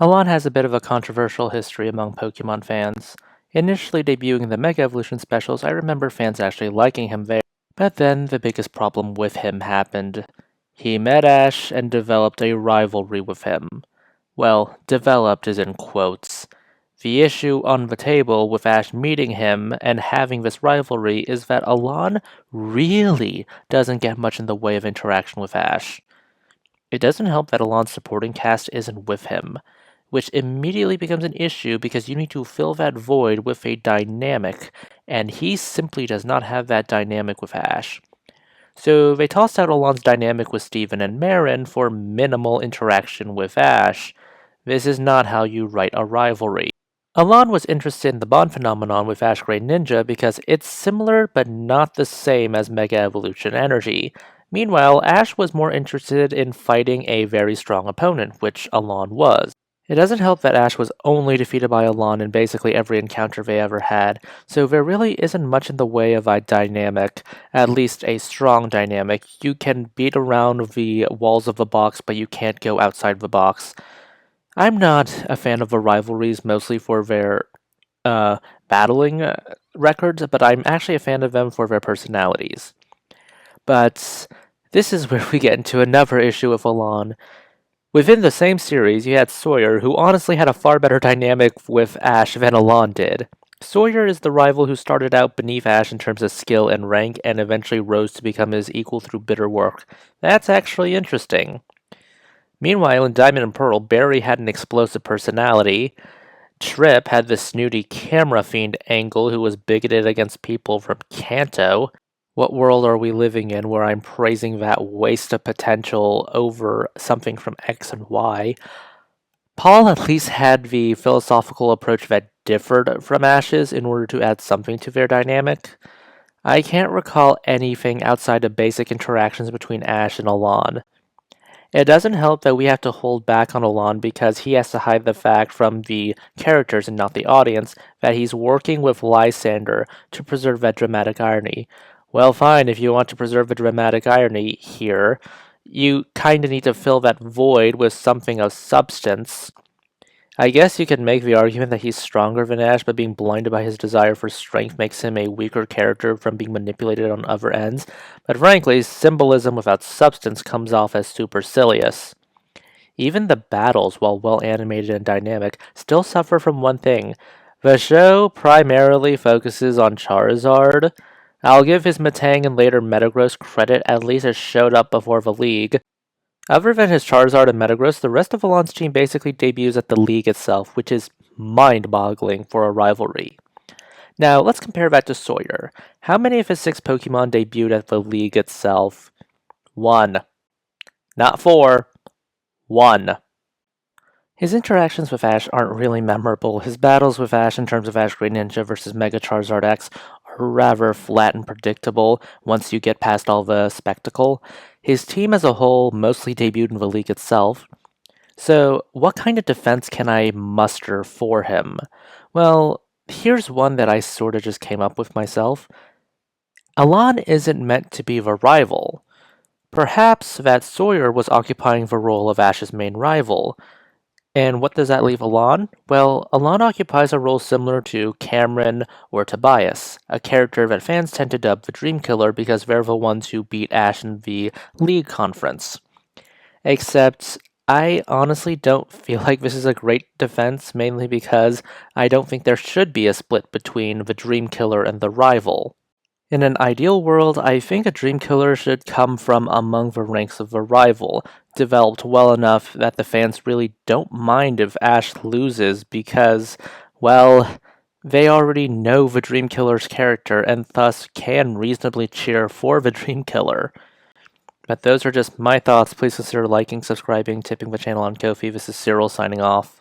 Alain has a bit of a controversial history among Pokemon fans. Initially debuting in the Mega Evolution specials, I remember fans actually liking him there. But then the biggest problem with him happened. He met Ash and developed a rivalry with him. Well, developed is in quotes. The issue on the table with Ash meeting him and having this rivalry is that Alain really doesn't get much in the way of interaction with Ash. It doesn't help that Alain's supporting cast isn't with him, which immediately becomes an issue because you need to fill that void with a dynamic, and he simply does not have that dynamic with Ash. So they tossed out Alain's dynamic with Steven and Marin for minimal interaction with Ash. This is not how you write a rivalry. Alain was interested in the bond phenomenon with Ash Gray Ninja because it's similar but not the same as Mega Evolution Energy. Meanwhile, Ash was more interested in fighting a very strong opponent, which Alain was. It doesn't help that Ash was only defeated by Alain in basically every encounter they ever had, so there really isn't much in the way of a dynamic, at least a strong dynamic. You can beat around the walls of the box, but you can't go outside the box. I'm not a fan of the rivalries, mostly for their battling records, but I'm actually a fan of them for their personalities. But this is where we get into another issue with Alain. Within the same series, you had Sawyer, who honestly had a far better dynamic with Ash than Alain did. Sawyer is the rival who started out beneath Ash in terms of skill and rank, and eventually rose to become his equal through bitter work. That's actually interesting. Meanwhile, in Diamond and Pearl, Barry had an explosive personality. Trip had the snooty camera fiend Angle who was bigoted against people from Kanto. What world are we living in where I'm praising that waste of potential over something from X and Y? Paul at least had the philosophical approach that differed from Ash's in order to add something to their dynamic. I can't recall anything outside of basic interactions between Ash and Alain. It doesn't help that we have to hold back on Alain because he has to hide the fact from the characters and not the audience that he's working with Lysander to preserve that dramatic irony. Well, fine, if you want to preserve the dramatic irony here, you kinda need to fill that void with something of substance. I guess you could make the argument that he's stronger than Ash, but being blinded by his desire for strength makes him a weaker character from being manipulated on other ends. But frankly, symbolism without substance comes off as supercilious. Even the battles, while well animated and dynamic, still suffer from one thing. The show primarily focuses on Charizard. I'll give his Metang and later Metagross credit, at least it showed up before the league. Other than his Charizard and Metagross, the rest of Alain's team basically debuts at the league itself, which is mind-boggling for a rivalry. Now, let's compare that to Sawyer. How many of his 6 Pokemon debuted at the league itself? 1. Not 4. 1. His interactions with Ash aren't really memorable. His battles with Ash in terms of Ash Great Ninja versus Mega Charizard X are rather flat and predictable once you get past all the spectacle. His team as a whole mostly debuted in the league itself. So, what kind of defense can I muster for him? Well, here's one that I sort of just came up with myself. Alain isn't meant to be the rival. Perhaps that Sawyer was occupying the role of Ash's main rival. And what does that leave Alain? Well, Alain occupies a role similar to Cameron or Tobias, a character that fans tend to dub the Dream Killer because they're the ones who beat Ash in the League Conference. Except, I honestly don't feel like this is a great defense, mainly because I don't think there should be a split between the Dream Killer and the rival. In an ideal world, I think a Dream Killer should come from among the ranks of the rival, developed well enough that the fans really don't mind if Ash loses because, well, they already know the Dream Killer's character and thus can reasonably cheer for the Dream Killer. But those are just my thoughts. Please consider liking, subscribing, tipping the channel on Ko-fi. This is Cyril signing off.